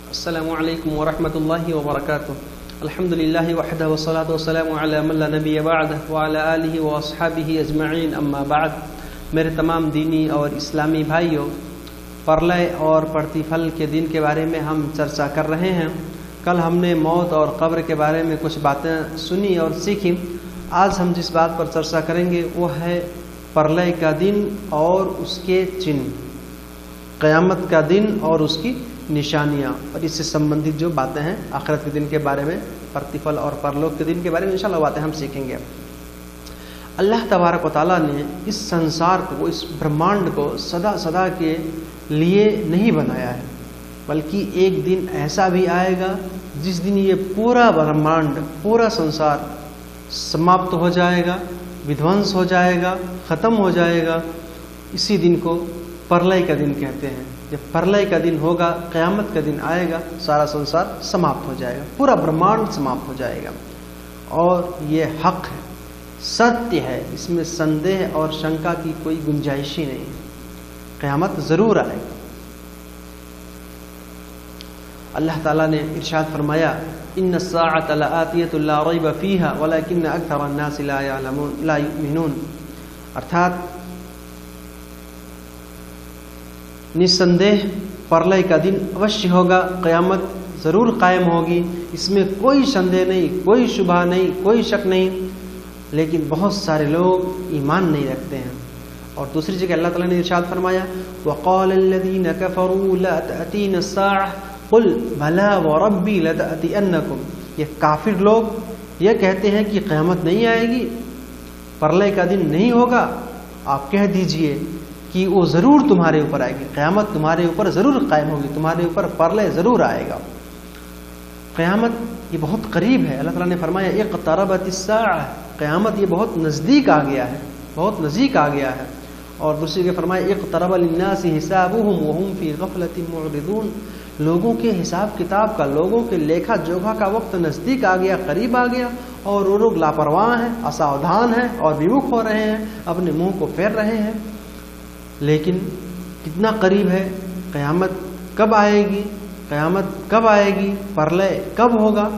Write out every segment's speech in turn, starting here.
अस्सलामु अलैकुम वरहमतुल्लाहि वबरकातुहू। अल्हम्दुलिल्लाहि वहदहु वस्सलातु वस्सलामु अला मन ला नबिय्य बअदहु व अला आलिहि व अस्हाबिहि अजमईन अम्मा बाद। मेरे तमाम दीनी और इस्लामी भाइयों, प्रलय और प्रतिफल के दिन के बारे में हम चर्चा कर रहे हैं। कल हमने मौत और कब्र के बारे में कुछ बातें सुनी और सीखी। आज हम जिस बात पर चर्चा करेंगे वो है प्रलय का दिन और उसके चिन्ह, क़यामत का दिन और उसकी निशानियाँ, और इससे संबंधित जो बातें हैं आखिरत के दिन के बारे में, प्रतिफल और परलोक के दिन के बारे में इंशाअल्लाह बातें हम सीखेंगे। अल्लाह तबारक व तआला ने इस संसार को, इस ब्रह्मांड को सदा सदा के लिए नहीं बनाया है, बल्कि एक दिन ऐसा भी आएगा जिस दिन ये पूरा ब्रह्मांड, पूरा संसार समाप्त हो जाएगा, विध्वंस हो जाएगा, ख़त्म हो जाएगा। इसी दिन को प्रलय का दिन कहते हैं। जब प्रलय का दिन होगा, क़यामत का दिन आएगा, सारा संसार समाप्त हो जाएगा, पूरा ब्रह्मांड समाप्त हो जाएगा। और ये हक है, सत्य है, इसमें संदेह और शंका की कोई गुंजाइश ही नहीं है। क़यामत ज़रूर आएगी। अल्लाह ताला ने इरशाद फरमाया, इन्न साअत लआतियतुन ला रैब फीहा वलाकिन्न अक्सरन नास ला यअलमून ला युमिनून। अर्थात निस्संदेह प्रलय का दिन अवश्य होगा, क़यामत ज़रूर कायम होगी, इसमें कोई संदेह नहीं, कोई शुबहा नहीं, कोई शक नहीं। लेकिन बहुत सारे लोग ईमान नहीं रखते हैं। और दूसरी जगह अल्लाह ताला ने इरशाद फरमाया, वक़ाल अल्लज़ीना कफ़रू ला तअतीना अस्साअह क़ुल भला व रब्बी लतअतियन्नकुम। ये काफिर लोग ये कहते हैं कि क़यामत नहीं आएगी, प्रलय का दिन नहीं होगा। आप कह दीजिए कि वो ज़रूर तुम्हारे ऊपर आएगी, क़यामत तुम्हारे ऊपर ज़रूर कायम होगी, तुम्हारे ऊपर प्रलय ज़रूर आएगा। क़यामत ये बहुत करीब है। अल्लाह ताला ने फरमाया, इक़्तरबतिस्साअह, क़यामत ये बहुत नज़दीक आ गया है, बहुत नज़दीक आ गया है। और दूसरी के फरमाया, इक़्तरब लिन्नासि हिसाबुहुम व हुम फ़ी ग़फ़लतिन मुअरिदून। लोगों के हिसाब किताब का, लोगों के लेखा जोखा का वक्त नज़दीक आ गया, करीब आ गया, और वो लोग लापरवाह हैं, असावधान हैं और विमुख हो रहे हैं, अपने मुंह को फेर रहे हैं। लेकिन कितना करीब है, क़यामत कब आएगी, क़यामत कब आएगी, प्रलय कब होगा,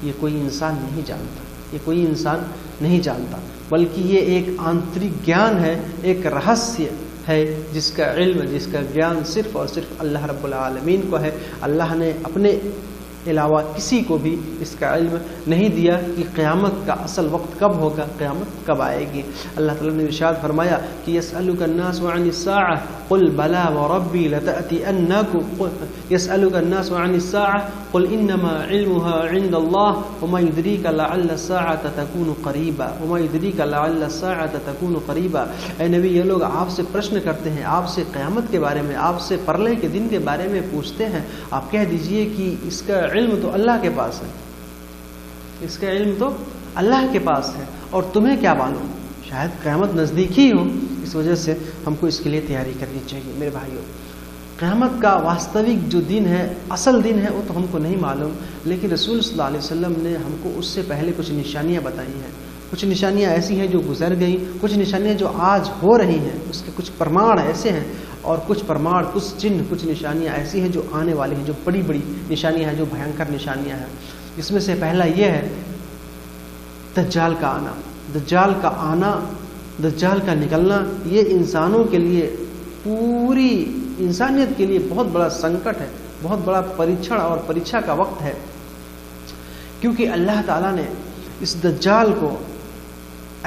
ये कोई इंसान नहीं जानता, ये कोई इंसान नहीं जानता। बल्कि ये एक आंतरिक ज्ञान है, एक रहस्य है, जिसका इल्म, जिसका ज्ञान सिर्फ और सिर्फ अल्लाह रब्बुल आलमीन को है। अल्लाह ने अपने अलावा किसी को भी इसका इल्म नहीं दिया कि क़यामत का असल वक्त कब होगा, क़यामत कब आएगी। अल्लाह ताला ने इरशाद फरमाया कि यसअलुका अन्नासु अनिस्साअह क़ुल बला व रब्बी लतअतियन्नकुम, यसअलुका अन्नासु अनिस्साअह क़ुल इन्नमा इल्मुहा इन्दल्लाह वमा युद्रीका लअल्ल अस्साअत तकूनु क़रीबा वमा युद्रीका लअल्ल अस्साअत तकूनु क़रीबा। ऐ नबी, ये लोग आपसे प्रश्न करते हैं, आपसे क़यामत के बारे में, आपसे प्रलय के दिन के बारे में पूछते हैं। आप कह दीजिए कि इसका इल्म तो अल्लाह के पास है, इसका इल्म तो अल्लाह के पास है, और तुम्हें क्या मालूम, शायद क़यामत नज़दीक ही हो। इस वजह से हमको इसके लिए तैयारी करनी चाहिए। मेरे भाइयों, क़यामत का वास्तविक जो दिन है, असल दिन है, वो तो हमको नहीं मालूम, लेकिन रसूल सल्लल्लाहु अलैहि वसल्लम ने हमको उससे पहले कुछ निशानियाँ बताई हैं। कुछ निशानियाँ ऐसी हैं जो गुजर गई, कुछ निशानियाँ जो आज हो रही हैं, उसके कुछ प्रमाण ऐसे हैं, और कुछ प्रमाण, कुछ चिन्ह, कुछ निशानियाँ ऐसी हैं जो आने वाली हैं, जो बड़ी बड़ी निशानियाँ हैं, जो भयंकर निशानियाँ हैं। इसमें से पहला ये है दज्जाल का आना। दज्जाल का आना, दज्जाल का निकलना, ये इंसानों के लिए, पूरी इंसानियत के लिए बहुत बड़ा संकट है, बहुत बड़ा परीक्षण और परीक्षा का वक्त है। क्योंकि अल्लाह ताला ने इस दज्जाल को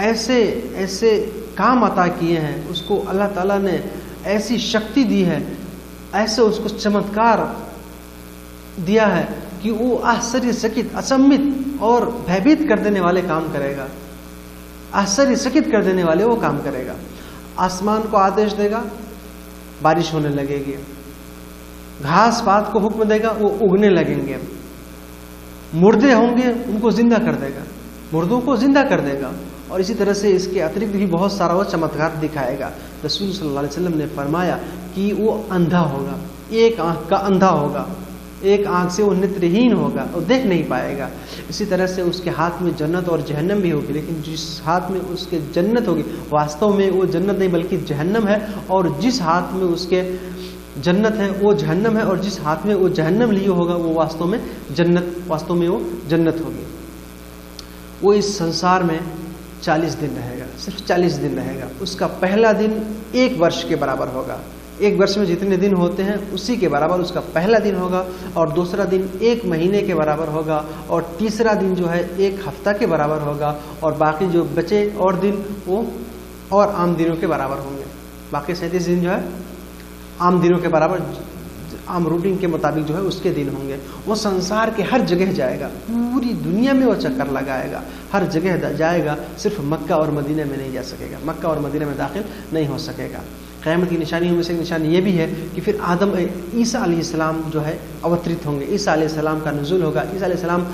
ऐसे ऐसे काम अता किए हैं, उसको अल्लाह ताला ने ऐसी शक्ति दी है, ऐसे उसको चमत्कार दिया है कि वो आश्चर्यचकित, अचंभित और भयभीत कर देने वाले काम करेगा, आश्चर्यचकित कर देने वाले वो काम करेगा। आसमान को आदेश देगा, बारिश होने लगेगी, घास पात को हुक्म देगा, वो उगने लगेंगे, मुर्दे होंगे उनको जिंदा कर देगा, मुर्दों को जिंदा कर देगा, और इसी तरह से इसके अतिरिक्त भी बहुत सारा वो चमत्कार दिखाएगा। रसूल सल्लल्लाहु अलैहि वसल्लम ने फरमाया कि वो अंधा होगा, एक आंख का अंधा होगा, एक आंख से वो नेत्रहीन होगा और देख नहीं पाएगा। इसी तरह से उसके हाथ में जन्नत और जहन्नम भी होगी, लेकिन जिस हाथ में उसके जन्नत होगी वास्तव में वो जन्नत नहीं बल्कि जहन्नम है, और जिस हाथ में उसके जन्नत है वो जहन्नम है, और जिस हाथ में वो जहन्नम लिए होगा वो वास्तव में वो जन्नत होगी। वो इस संसार में 40 दिन रहेगा, सिर्फ 40 दिन रहेगा। उसका पहला दिन 1 वर्ष के बराबर होगा। 1 वर्ष में जितने दिन होते हैं उसी के बराबर उसका पहला दिन होगा, और दूसरा दिन 1 महीने के बराबर होगा, और तीसरा दिन जो है 1 हफ्ता के बराबर होगा, और बाकी जो बचे और दिन वो और आम दिनों के बराबर होंगे। बाकी 37 दिन जो है आम दिनों के बराबर, आम रूटीन के मुताबिक जो है उसके दिन होंगे। वो संसार के हर जगह जाएगा, पूरी दुनिया में वो चक्कर लगाएगा, हर जगह जाएगा, सिर्फ मक्का और मदीना में नहीं जा सकेगा, मक्का और मदीना में दाखिल नहीं हो सकेगा। क़यामत की निशानियों में से एक निशानी ये भी है कि फिर ईसा अलैहिस्सलाम जो है अवतरित होंगे। ईसा अलैहिस्सलाम का नुज़ूल होगा। ईसा अलैहिस्सलाम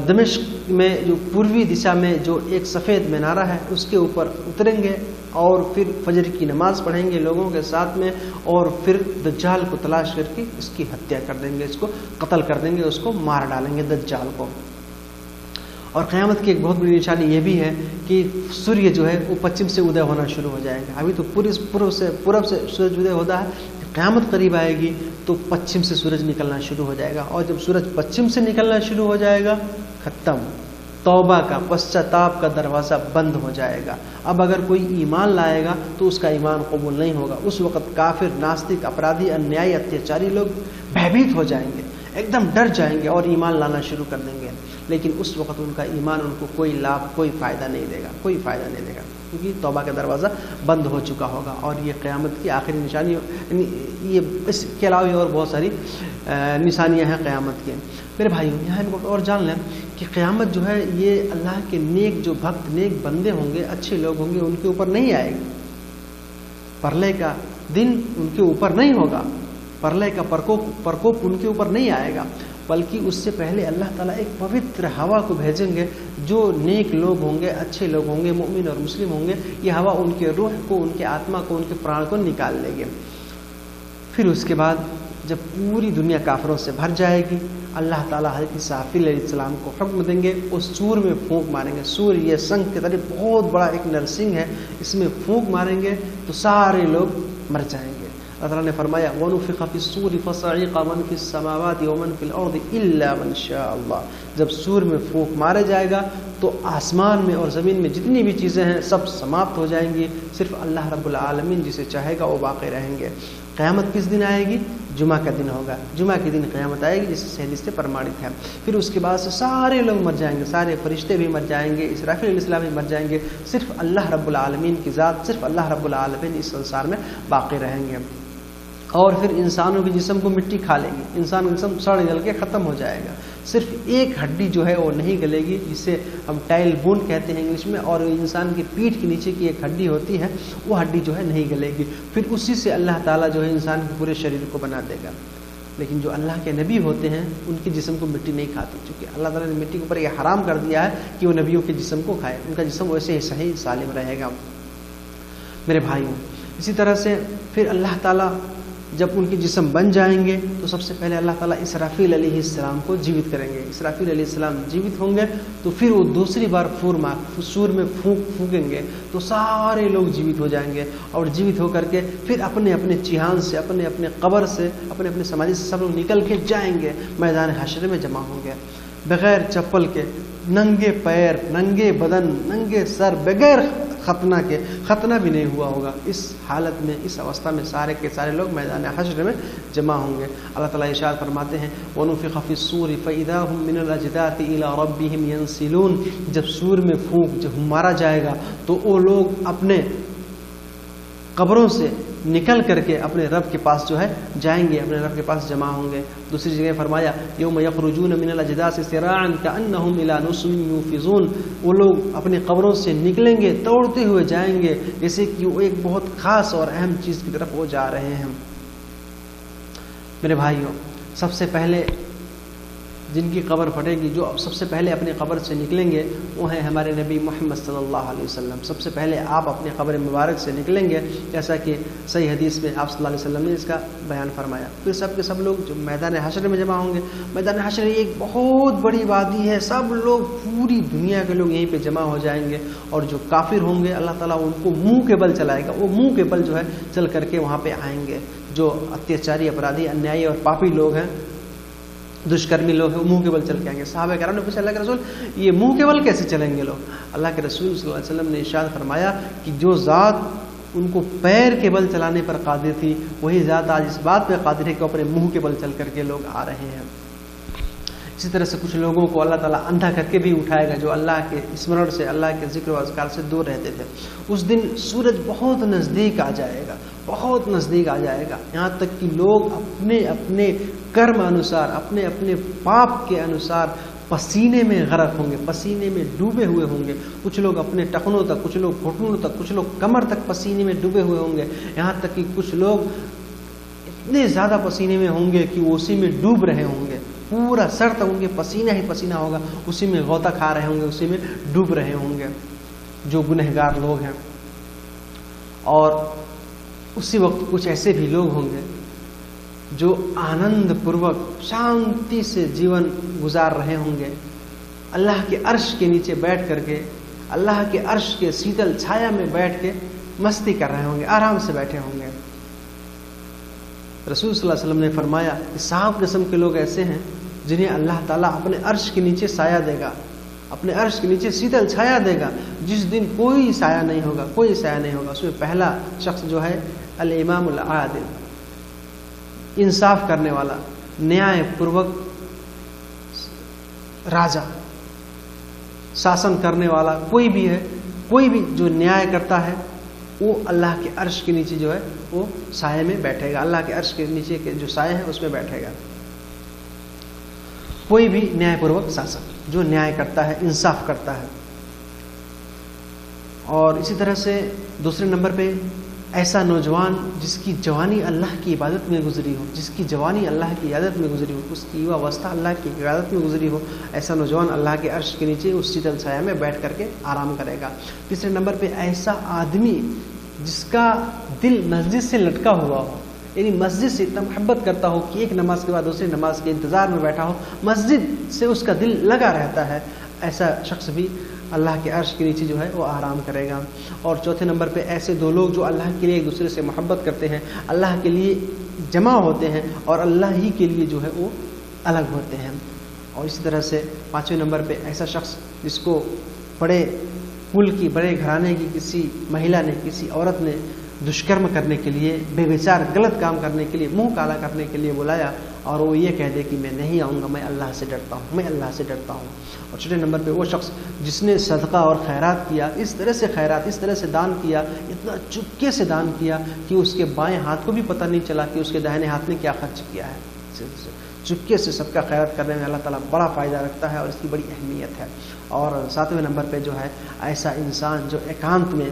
दमिश्क में जो पूर्वी दिशा में जो एक सफ़ेद मीनारा है उसके ऊपर उतरेंगे, और फिर फजर की नमाज पढ़ेंगे लोगों के साथ में, और फिर दज्जाल को तलाश करके इसकी हत्या कर देंगे, इसको कत्ल कर देंगे, उसको मार डालेंगे दज्जाल को। और क़यामत की एक बहुत बड़ी निशानी ये भी है कि सूर्य जो है वो पश्चिम से उदय होना शुरू हो जाएगा। अभी तो पूर्व से सूरज उदय होता है, क़यामत करीब आएगी तो पश्चिम से सूरज निकलना शुरू हो जाएगा, और जब सूरज पश्चिम से निकलना शुरू हो जाएगा, खत्म, तौबा का, पश्चाताप का दरवाज़ा बंद हो जाएगा। अब अगर कोई ईमान लाएगा तो उसका ईमान कबूल नहीं होगा। उस वक़्त काफिर, नास्तिक, अपराधी, अन्यायी, अत्याचारी लोग भयभीत हो जाएंगे, एकदम डर जाएंगे और ईमान लाना शुरू कर देंगे। लेकिन उस वक़्त उनका ईमान उनको कोई लाभ, कोई फ़ायदा नहीं देगा, कोई फ़ायदा नहीं देगा, क्योंकि तौबा का दरवाज़ा बंद हो चुका होगा। और ये क़यामत की आखिरी निशानी, ये इसके अलावा और बहुत सारी निशानियाँ हैं क़यामत की। मेरे भाइयों, यहाँ हम और जान लें कि क़यामत जो है ये अल्लाह के नेक जो भक्त, नेक बंदे होंगे, अच्छे लोग होंगे, उनके ऊपर नहीं आएगी। प्रलय का दिन उनके ऊपर नहीं होगा, प्रलय का प्रकोप उनके ऊपर नहीं आएगा, बल्कि उससे पहले अल्लाह ताला एक पवित्र हवा को भेजेंगे। जो नेक लोग होंगे, अच्छे लोग होंगे, मोमिन और मुस्लिम होंगे, ये हवा उनके रूह को, उनके आत्मा को, उनके प्राण को निकाल लेंगे। फिर उसके बाद जब पूरी दुनिया काफिरों से भर जाएगी, अल्लाह ताला हज़रत इस्राफील अलैहिस्सलाम को हुक्म देंगे, उस सूर में फूंक मारेंगे। सूर ये शंख के तरह बहुत बड़ा एक नरसिंह है, इसमें फूंक मारेंगे तो सारे लोग मर जाएंगे। अल्लाह ताला ने फरमाया, वनुफ़िख़ फ़िस्सूरि फ़सइक़ मन फ़िस्समावाति व मन फ़िल अर्दि इल्ला मन शाअ अल्लाह। जब सूर में फूंक मारा जाएगा तो आसमान में और ज़मीन में जितनी भी चीज़ें हैं सब समाप्त हो जाएंगी, सिर्फ अल्लाह रब्बुल आलमीन जिसे चाहेगा वो बाक़ी रहेंगे। क़यामत किस दिन आएगी? जुमा का दिन होगा, जुमा के दिन क़यामत आएगी, जिससे हदीस से प्रमाणित है। फिर उसके बाद से सारे लोग मर जाएंगे, सारे फरिश्ते भी मर जाएंगे, इस्राफील अलैहिस्सलाम भी मर जाएंगे, सिर्फ अल्लाह रब्बुल आलमीन की ज़ात, सिर्फ अल्लाह रब्बुल आलमीन इस संसार में बाक़ी रहेंगे। और फिर इंसानों के जिस्म को मिट्टी खा लेगी, इंसान का जिस्म सड़ गल के ख़त्म हो जाएगा, सिर्फ एक हड्डी जो है वो नहीं गलेगी, जिसे हम टाइल बोन कहते हैं इंग्लिश में, और इंसान की पीठ के नीचे की एक हड्डी होती है, वो हड्डी जो है नहीं गलेगी। फिर उसी से अल्लाह ताला जो है इंसान के पूरे शरीर को बना देगा। लेकिन जो अल्लाह के नबी होते हैं उनके जिस्म को मिट्टी नहीं खाती, क्योंकि अल्लाह ताला ने मिट्टी के ऊपर यह हराम कर दिया है कि वो नबियों के जिस्म को खाए, उनका जिस्म वैसे ही सही सालिम रहेगा। मेरे भाइयों, इसी तरह से फिर अल्लाह ताला जब उनके जिस्म बन जाएंगे तो सबसे पहले अल्लाह ताला इसराफील अलैहिस्सलाम को जीवित करेंगे। इसराफील अलैहिस्सलाम जीवित होंगे तो फिर वो दूसरी बार सूर में फूकेंगे तो सारे लोग जीवित हो जाएंगे, और जीवित होकर के फिर अपने अपने चिहान से, अपने अपने कब्र से, अपने अपने समाधि से सब लोग निकल के जाएंगे, मैदान हश्र में जमा होंगे, बगैर चप्पल के, नंगे पैर, नंगे बदन, नंगे सर, बगैर खतना के, खतना भी नहीं हुआ होगा। इस हालत में, इस अवस्था में सारे के सारे लोग मैदान हश्र में जमा होंगे। अल्लाह ताला इरशाद फरमाते हैं, वनुफ़िख़ फ़िस्सूरि फ़इज़ा हुम मिनल अजदाथि इला रब्बिहिम यंसिलून। जब सूर में फूंक जब मारा जाएगा तो वो लोग अपने कब्रों से निकल करके अपने रब के पास जो है जाएंगे, अपने रब के पास जमा होंगे। दूसरी जगह फरमाया, यौम यख़रुजून मिनल अजदाथि सिराअन कअन्नहुम इला नुस्बिन यूफ़िज़ून। वो लोग अपने कब्रों से निकलेंगे, दौड़ते हुए जाएंगे, जैसे कि वो एक बहुत ख़ास और अहम चीज़ की तरफ वो जा रहे हैं। मेरे भाइयों, सबसे पहले जिनकी कब्र फटेगी, जो सबसे पहले अपने कब्र से निकलेंगे वो हैं हमारे नबी मोहम्मद सल्लल्लाहु अलैहि वसल्लम। सबसे पहले आप अपने कब्र मुबारक से निकलेंगे, जैसा कि सही हदीस में आप सल्लल्लाहु अलैहि वसल्लम ने इसका बयान फरमाया। फिर सब के सब लोग जो मैदान हश्र में जमा होंगे। मैदान हश्र एक बहुत बड़ी वादी है, सब लोग, पूरी दुनिया के लोग यहीं पर जमा हो जाएंगे, और जो काफिर होंगे अल्लाह ताला उनको मुँह के बल चलाएगा, वो मुँह के बल जो है चल करके वहाँ पर आएंगे। जो अत्याचारी, अपराधी, अन्यायी और पापी लोग हैं, दुष्कर्मी लोग हैं, मुंह के बल चल के आएंगे। साहबा कराम ने पूछा, अल्लाह के रसूल ये मुंह के बल कैसे चलेंगे लोग? अल्लाह के रसूल सल्लल्लाहु अलैहि वसल्लम ने इरशाद फरमाया कि जो ज़ात उनको पैर के बल चलाने पर कादिर थी, वही ज़ात आज इस बात पर कादिर है कि अपने मुंह के बल चल करके लोग आ रहे हैं। इसी तरह से कुछ लोगों को अल्लाह ताला अंधा करके भी उठाएगा जो अल्लाह के स्मरण से, अल्लाह के जिक्र व अज़कार से दूर रहते थे। उस दिन सूरज बहुत नज़दीक आ जाएगा, बहुत नज़दीक आ जाएगा, यहाँ तक कि लोग अपने अपने कर्म अनुसार, अपने अपने पाप के अनुसार पसीने में गरक होंगे, पसीने में डूबे हुए होंगे। कुछ लोग अपने टखनों तक, कुछ लोग घुटनों तक, कुछ लोग कमर तक पसीने में डूबे हुए होंगे। यहाँ तक कि कुछ लोग इतने ज़्यादा पसीने में होंगे कि वो उसी में डूब रहे होंगे, पूरा सर तक उनके पसीना ही पसीना होगा, उसी में गौता खा रहे होंगे, उसी में डूब रहे होंगे जो गुनहगार लोग हैं। और उसी वक्त कुछ ऐसे भी लोग होंगे जो आनंद पूर्वक शांति से जीवन गुजार रहे होंगे, अल्लाह के अर्श के नीचे बैठ करके, अल्लाह के अर्श के शीतल छाया में बैठ के मस्ती कर रहे होंगे, आराम से बैठे होंगे। रसूल सल्लल्लाहु अलैहि वसल्लम ने फरमाया कि साफ किस्म के लोग ऐसे हैं जिन्हें अल्लाह ताला अपने अर्श के नीचे साया देगा, अपने अर्श के नीचे शीतल छाया देगा, जिस दिन कोई साया नहीं होगा, कोई साया नहीं होगा। उसमें पहला शख्स जो है अल इमामुल आदिल, इंसाफ करने वाला, न्याय पूर्वक राजा, शासन करने वाला कोई भी है, कोई भी जो न्याय करता है वो अल्लाह के अर्श के नीचे जो है वो साये में बैठेगा, अल्लाह के अर्श के नीचे के जो साये है उसमें बैठेगा। कोई भी न्यायपूर्वक शासक जो न्याय करता है, इंसाफ करता है। और इसी तरह से दूसरे नंबर पे ऐसा नौजवान जिसकी जवानी अल्लाह की इबादत में गुजरी हो, जिसकी जवानी अल्लाह की इबादत में गुजरी हो, उसकी युवा अवस्था अल्लाह की इबादत में गुजरी हो, ऐसा नौजवान अल्लाह के अर्श के नीचे उस शीतल छाया में बैठ करके आराम करेगा। तीसरे नंबर पे ऐसा आदमी जिसका दिल मस्जिद से लटका हुआ हो, यानी मस्जिद से इतना मोहब्बत करता हो कि एक नमाज के बाद दूसरी नमाज के इंतज़ार में बैठा हो, मस्जिद से उसका दिल लगा रहता है, ऐसा शख्स भी अल्लाह के अर्श के नीचे जो है वो आराम करेगा। और चौथे नंबर पे ऐसे दो लोग जो अल्लाह के लिए एक दूसरे से मोहब्बत करते हैं, अल्लाह के लिए जमा होते हैं और अल्लाह ही के लिए जो है वो अलग होते हैं। और इसी तरह से पाँचवें नंबर पे ऐसा शख्स जिसको बड़े कुल की, बड़े घराने की किसी महिला ने, किसी औरत ने दुष्कर्म करने के लिए, बेविचार गलत काम करने के लिए, मुंह काला करने के लिए बुलाया और वो ये कह दे कि मैं नहीं आऊँगा, मैं अल्लाह से डरता हूँ, मैं अल्लाह से डरता हूँ। और छठे नंबर पे वो शख्स जिसने सदका और खैरात किया, इस तरह से खैरात, इस तरह से दान किया, इतना चुपके से दान किया कि उसके बाएं हाथ को भी पता नहीं चला कि उसके दाहिने हाथ ने क्या खर्च किया है। चुपके से सबका खैरात करने में अल्लाह ताला बड़ा फ़ायदा रखता है और इसकी बड़ी अहमियत है। और सातवें नंबर पे जो है ऐसा इंसान जो एकांत में,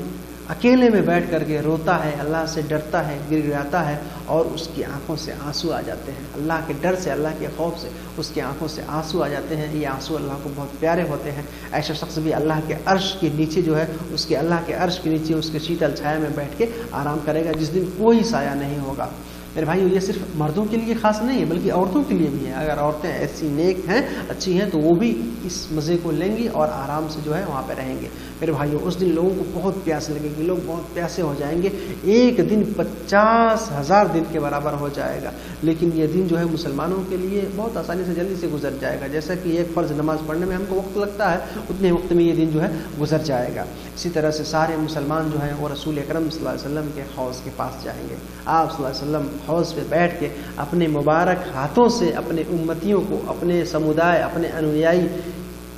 अकेले में बैठ करके रोता है, अल्लाह से डरता है, गिड़गिड़ाता है और उसकी आंखों से आंसू आ जाते हैं, अल्लाह के डर से, अल्लाह के खौफ से उसकी आंखों से आंसू आ जाते हैं। ये आंसू अल्लाह को बहुत प्यारे होते हैं। ऐसा शख्स भी अल्लाह के अर्श के नीचे जो है, उसके अल्लाह के अर्श के नीचे उसके शीतल छाया में बैठ के आराम करेगा, जिस दिन कोई साया नहीं होगा। मेरे भाइयों, ये सिर्फ मर्दों के लिए खास नहीं है बल्कि औरतों के लिए भी है। अगर औरतें ऐसी नेक हैं, अच्छी हैं, तो वो भी इस मज़े को लेंगी और आराम से जो है वहाँ पे रहेंगे। मेरे भाइयों, उस दिन लोगों को बहुत प्यास लगेगी, लोग बहुत प्यासे हो जाएंगे। एक दिन 50,000 दिन के बराबर हो जाएगा। लेकिन ये दिन जो है मुसलमानों के लिए बहुत आसानी से, जल्दी से गुजर जाएगा। जैसा कि एक फ़र्ज़ नमाज पढ़ने में हमको वक्त लगता है, उतने वक्त में ये दिन जो है गुजर जाएगा। इसी तरह से सारे मुसलमान जो हैं वो रसूल अकरम सल्लल्लाहु अलैहि वसल्लम के हौज़ के पास जाएंगे। आप सल्लल्लाहु अलैहि वसल्लम हौज़ पे बैठ के अपने मुबारक हाथों से अपने उम्मतियों को, अपने समुदाय, अपने अनुयायी,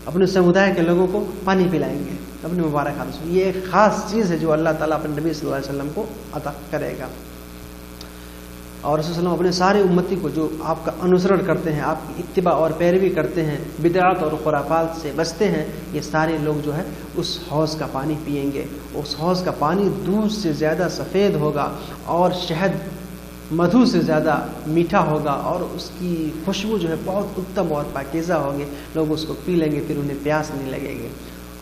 अपने समुदाय के लोगों को पानी पिलाएंगे अपने मुबारक हाथों से। ये एक ख़ास चीज़ है जो अल्लाह ताला अपने नबी सल्लल्लाहु अलैहि वसल्लम को अता करेगा। और रसूल सल्लल्लाहु अपने सारे उम्मती को जो आपका अनुसरण करते हैं, आपकी इत्तिबा और पैरवी करते हैं, बिदअत और खुराफात से बचते हैं, ये सारे लोग जो है उस हौज़ का पानी पिएंगे। उस हौज़ का पानी दूध से ज़्यादा सफ़ेद होगा और शहद, मधु से ज़्यादा मीठा होगा और उसकी खुशबू जो है बहुत उत्तम और पाकीज़ा होगी। लोग उसको पी लेंगे, फिर उन्हें प्यास नहीं लगेगी।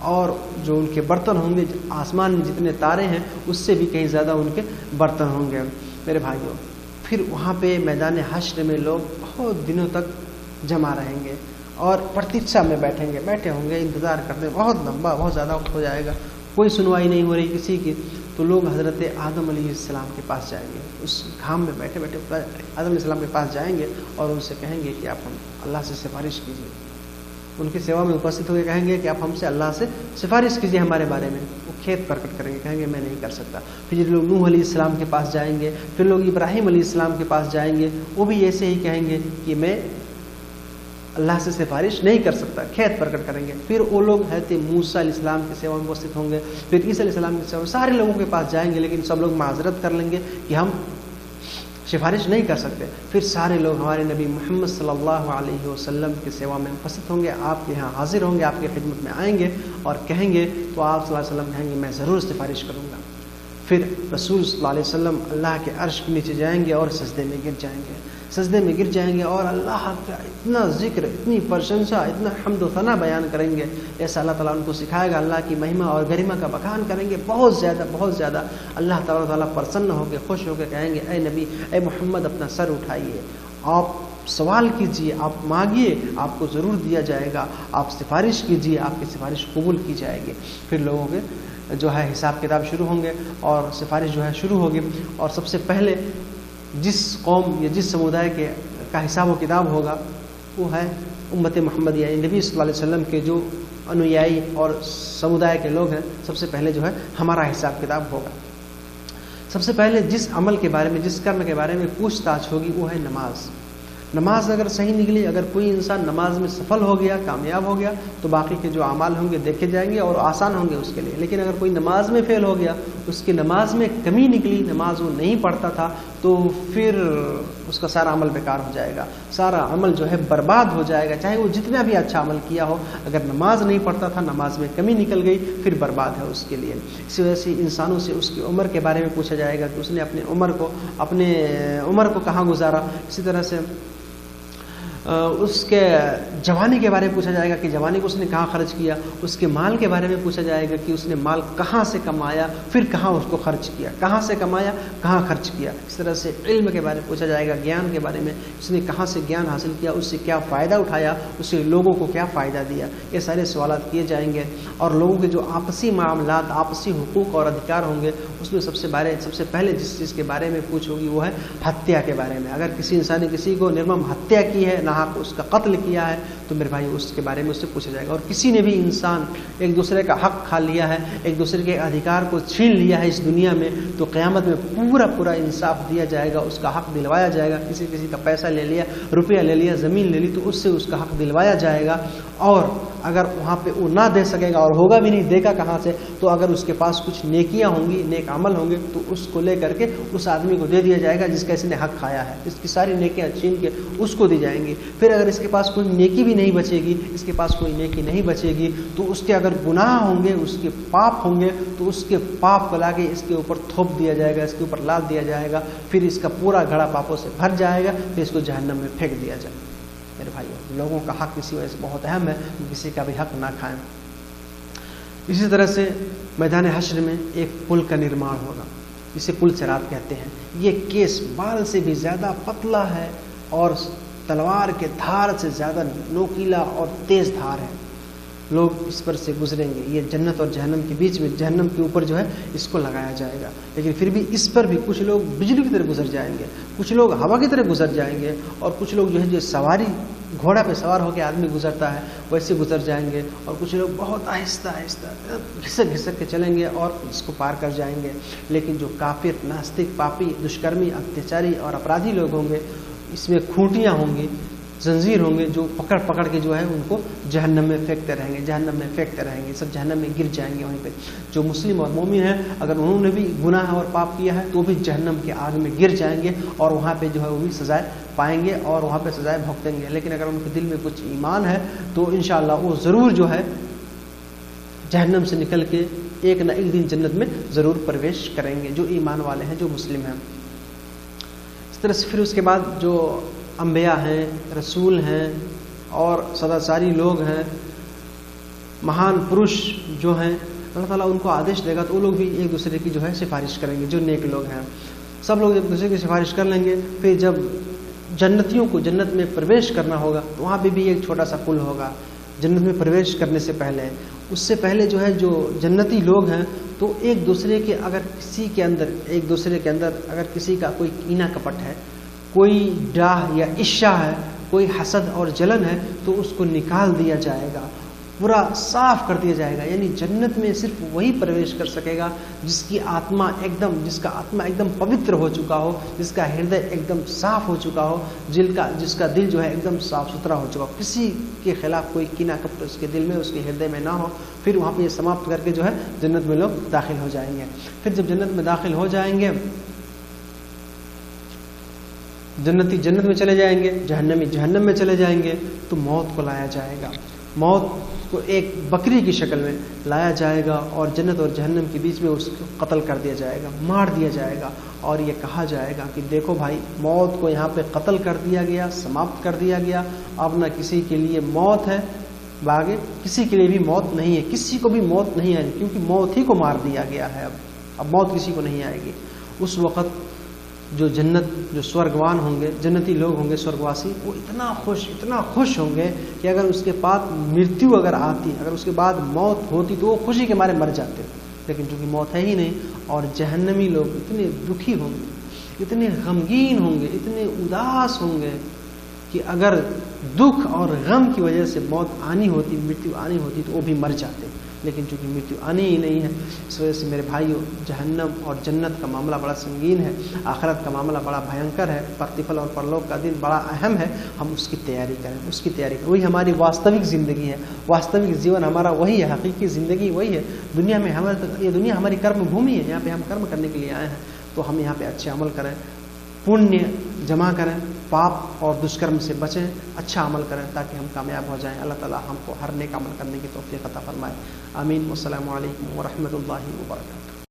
और जो उनके बर्तन होंगे, आसमान में जितने तारे हैं उससे भी कहीं ज़्यादा उनके बर्तन होंगे। मेरे भाइयों, फिर वहाँ पे मैदान हश्र में लोग बहुत दिनों तक जमा रहेंगे और प्रतीक्षा में बैठे होंगे, इंतज़ार करते, बहुत लंबा, बहुत ज़्यादा वक्त हो जाएगा, कोई सुनवाई नहीं हो रही किसी की। तो लोग हज़रत आदम अलैहिस्सलाम के पास जाएंगे, उस घाम में बैठे बैठे आदम अलैहिस्सलाम के पास जाएंगे और उनसे कहेंगे कि आप हम अल्लाह से सिफारिश कीजिए। उनकी सेवा में उपस्थित होकर कहेंगे कि आप हमसे अल्लाह से सिफारिश कीजिए हमारे बारे में। वो खेद प्रकट करेंगे, कहेंगे मैं नहीं कर सकता। फिर लोग नूह अलैहिस्सलाम के पास जाएंगे, फिर लोग इब्राहीम अलैहिस्सलाम के पास जाएंगे, वो भी ऐसे ही कहेंगे कि मैं अल्लाह से सिफारिश नहीं कर सकता, खेद प्रकट करेंगे। फिर वो लोग हज़रत मूसा अलैहिस्सलाम की सेवा में उपस्थित होंगे, फिर ईसा अलैहिस्सलाम की सेवा में, सारे लोगों के पास जाएंगे, लेकिन सब लोग माजरत कर लेंगे कि हम सिफारिश नहीं कर सकते। फिर सारे लोग हमारे नबी मोहम्मद सल्लल्लाहु अलैहि वसल्लम की सेवा में उपस्थित होंगे, आपके यहाँ हाजिर होंगे, आपकी खिदमत में आएंगे और कहेंगे, तो आप सल्लल्लाहु अलैहि वसल्लम कहेंगे मैं ज़रूर सिफारिश करूँगा। फिर रसूल सल्लल्लाहु अलैहि वसल्लम अल्लाह के अर्श के नीचे जाएंगे और सजदे में गिर जाएंगे, सजदे में गिर जाएंगे और अल्लाह का इतना जिक्र, इतनी प्रशंसा, इतना हम्द व सना बयान करेंगे, ऐसा अल्लाह ताला उनको सिखाएगा। अल्लाह की महिमा और गरिमा का बखान करेंगे बहुत ज़्यादा। अल्लाह ताला प्रसन्न होकर, खुश होकर कहेंगे, ए नबी, ए मोहम्मद, अपना सर उठाइए, आप सवाल कीजिए, आप मांगिए, आपको ज़रूर दिया जाएगा, आप सिफारिश कीजिए, आपकी सिफारिश कबूल की जाएगी। फिर लोगों के जो है हिसाब किताब शुरू होंगे और सिफारिश जो है शुरू होगी। और सबसे पहले जिस कौम या जिस समुदाय के का हिसाब व किताब होगा वो है उम्मत मोहम्मदिया, नबी सल्लल्लाहु अलैहि वसल्लम के जो अनुयायी और समुदाय के लोग हैं। सबसे पहले जो है हमारा हिसाब किताब होगा। सबसे पहले जिस अमल के बारे में, जिस कर्म के बारे में पूछताछ होगी वो है नमाज। नमाज अगर सही निकली, अगर कोई इंसान नमाज में सफल हो गया, कामयाब हो गया, तो बाकी के जो अमाल होंगे देखे जाएंगे और आसान होंगे उसके लिए। लेकिन अगर कोई नमाज में फेल हो गया, उसकी नमाज में कमी निकली, नमाज वो नहीं पढ़ता था, तो फिर उसका सारा अमल बेकार हो जाएगा, सारा अमल जो है बर्बाद हो जाएगा। चाहे वो जितना भी अच्छा अमल किया हो, अगर नमाज नहीं पढ़ता था, नमाज में कमी निकल गई, फिर बर्बाद है उसके लिए। इसी वजह से इंसानों से उसकी उम्र के बारे में पूछा जाएगा कि उसने अपने उम्र को कहाँ गुजारा। इसी तरह से उसके जवानी के बारे में पूछा जाएगा कि जवानी को उसने कहाँ खर्च किया। उसके माल के बारे में पूछा जाएगा कि उसने माल कहाँ से कमाया, फिर कहाँ उसको खर्च किया, कहाँ से कमाया, कहाँ खर्च किया। इस तरह से इल्म के बारे में पूछा जाएगा, ज्ञान के बारे में, उसने कहाँ से ज्ञान हासिल किया, उससे क्या फ़ायदा उठाया, उससे लोगों को क्या फ़ायदा दिया। ये सारे सवाल किए जाएंगे। और लोगों के जो आपसी मामलात, आपसी हुकूक और अधिकार होंगे, उसमें सबसे पहले जिस चीज़ के बारे में पूछ होगी वो है हत्या के बारे में। अगर किसी इंसान ने किसी को निर्मम हत्या की है, नाहक उसका कत्ल किया है, तो मेरे भाई उसके बारे में उससे पूछा जाएगा। और किसी ने भी इंसान एक दूसरे का हक खा लिया है, एक दूसरे के अधिकार को छीन लिया है इस दुनिया में, तो क़यामत में पूरा इंसाफ दिया जाएगा, उसका हक दिलवाया जाएगा। किसी का पैसा ले लिया, रुपया ले लिया, ज़मीन ले ली, तो उससे उसका हक दिलवाया जाएगा। और अगर वहाँ पे वो ना दे सकेगा और होगा भी नहीं, देगा कहाँ से, तो अगर उसके पास कुछ नेकियां होंगी, नेक अमल होंगे, तो उसको ले करके उस आदमी को दे दिया जाएगा जिसका इसने हक खाया है। इसकी सारी नेकियां छीन के उसको दी जाएंगी। फिर अगर इसके पास कोई नेकी भी नहीं बचेगी, इसके पास कोई नेकी नहीं बचेगी, तो उसके अगर गुनाह होंगे, उसके पाप होंगे, तो उसके पाप को लाके इसके ऊपर थोप दिया जाएगा, इसके ऊपर लाद दिया जाएगा। फिर इसका पूरा घड़ा पापों से भर जाएगा, फिर इसको जहन्नम में फेंक दिया जाएगा। मेरे भाइयों, लोगों का हक इसी वजह से बहुत अहम है, किसी का भी हक ना खाएं। इसी तरह से मैदान हश्र में एक पुल का निर्माण होगा, इसे पुल सिरात कहते हैं। ये केस बाल से भी ज़्यादा पतला है और तलवार के धार से ज़्यादा नोकीला और तेज़ धार है। लोग इस पर से गुजरेंगे। ये जन्नत और जहन्नम के बीच में, जहन्नम के ऊपर जो है इसको लगाया जाएगा। लेकिन फिर भी इस पर भी कुछ लोग बिजली की तरह गुजर जाएंगे, कुछ लोग हवा की तरह गुजर जाएंगे, और कुछ लोग जो है, जो सवारी घोड़ा पे सवार होकर आदमी गुजरता है वैसे गुजर जाएंगे, और कुछ लोग बहुत आहिस्ता आहिस्ता घिसक के चलेंगे और इसको पार कर जाएंगे। लेकिन जो काफिर, नास्तिक, पापी, दुष्कर्मी, अत्याचारी और अपराधी लोग होंगे, इसमें खूंटियाँ होंगी, जंजीर होंगे, जो पकड़ के जो है उनको जहन्नम में फेंकते रहेंगे, जहन्नम में फेंकते रहेंगे, सब जहन्नम में गिर जाएंगे। वहीं पे जो मुस्लिम और मोमिन हैं, अगर उन्होंने भी गुनाह और पाप किया है तो भी जहन्नम के आग में गिर जाएंगे, और वहाँ पे जो है वो भी सजाएं पाएंगे और वहाँ पे सजाएं भुगतेंगे। लेकिन अगर उनके दिल में कुछ ईमान है तो इंशाअल्लाह वो ज़रूर जो है जहन्नम से निकल के एक न एक दिन जन्नत में ज़रूर प्रवेश करेंगे, जो ईमान वाले हैं, जो मुस्लिम हैं। इस तरह से फिर उसके बाद जो अंबिया हैं, रसूल हैं और सदाचारी लोग हैं, महान पुरुष जो हैं, अल्लाह ताला उनको आदेश देगा तो वो लोग भी एक दूसरे की जो है सिफारिश करेंगे। जो नेक लोग हैं सब लोग एक दूसरे की सिफारिश कर लेंगे। फिर जब जन्नतियों को जन्नत में प्रवेश करना होगा तो वहाँ पे भी एक छोटा सा पुल होगा। जन्नत में प्रवेश करने से पहले उससे पहले जो है जो जन्नती लोग हैं तो एक दूसरे के अगर किसी के अंदर अगर किसी का कोई कीना कपट है, कोई डाह या ईर्ष्या है, कोई हसद और जलन है तो उसको निकाल दिया जाएगा, पूरा साफ कर दिया जाएगा। यानी जन्नत में सिर्फ वही प्रवेश कर सकेगा जिसका आत्मा एकदम पवित्र हो चुका हो, जिसका हृदय एकदम साफ हो चुका हो, जिसका दिल जो है एकदम साफ सुथरा हो चुका हो, किसी के खिलाफ कोई कीना कपट उसके दिल में, उसके हृदय में ना हो। फिर वहाँ पे ये समाप्त करके जो है जन्नत में लोग दाखिल हो जाएंगे। फिर जब जन्नत में दाखिल हो जाएंगे, जन्नती जन्नत में चले जाएंगे, जहन्नमी जहन्नम में चले जाएंगे, तो मौत को लाया जाएगा। मौत को एक बकरी की शक्ल में लाया जाएगा और जन्नत और जहन्नम के बीच में उसको कत्ल कर दिया जाएगा, मार दिया जाएगा। और ये कहा जाएगा कि देखो भाई, मौत को यहाँ पे कत्ल कर दिया गया, समाप्त कर दिया गया। अब ना किसी के लिए मौत है, आगे किसी के लिए भी मौत नहीं है, किसी को भी मौत नहीं आएगी, क्योंकि मौत ही को मार दिया गया है। अब मौत किसी को नहीं आएगी। उस वक़्त जो स्वर्गवान होंगे, जन्नती लोग होंगे, स्वर्गवासी, वो इतना खुश होंगे कि अगर उसके बाद मृत्यु अगर आती, अगर उसके बाद मौत होती तो वो खुशी के मारे मर जाते। लेकिन चूंकि मौत है ही नहीं, और जहन्नमी लोग इतने दुखी होंगे, इतने गमगीन होंगे, इतने उदास होंगे कि अगर दुख और गम की वजह से मौत आनी होती, मृत्यु आनी होती तो वो भी मर जाते। लेकिन चूंकि मृत्यु आनी ही नहीं है, इस वजह से मेरे भाइयों, जहन्नम और जन्नत का मामला बड़ा संगीन है, आखिरत का मामला बड़ा भयंकर है, प्रतिफल और परलोक का दिन बड़ा अहम है। हम उसकी तैयारी करें, वही हमारी वास्तविक ज़िंदगी है, वास्तविक जीवन हमारा वही है, हकीकी ज़िंदगी वही है। दुनिया में ये दुनिया हमारी कर्म भूमि है, यहाँ पे हम कर्म करने के लिए आए हैं। तो हम यहाँ पे अच्छे अमल करें, पुण्य जमा करें, पाप और दुष्कर्म से बचें, अच्छा अमल करें ताकि हम कामयाब हो जाएं। अल्लाह ताला हमको हर नेक अमल करने की तौफीक अता फरमाए। आमीन। अस्सलामु अलैकुम व रहमतुल्लाहि व बरकातहू।